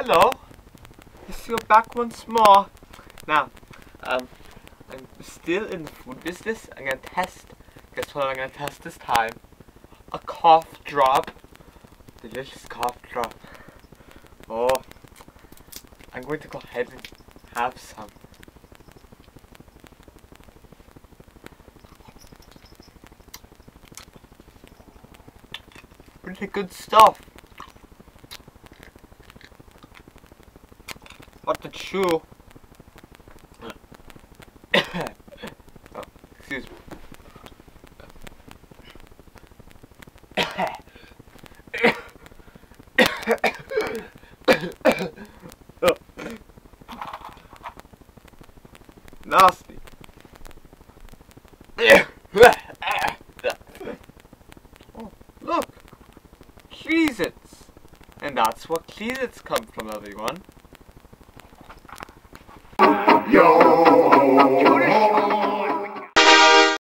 Hello. Yes, you're back once more. Now, I'm still in the food business. I'm gonna test. Guess what I'm gonna test this time? A cough drop. Delicious cough drop. Oh, I'm going to go ahead and have some. Really good stuff. What to chew? Oh, excuse me. Nasty. Oh, look. Cheez-Its. And that's what Cheez-Its come from, everyone.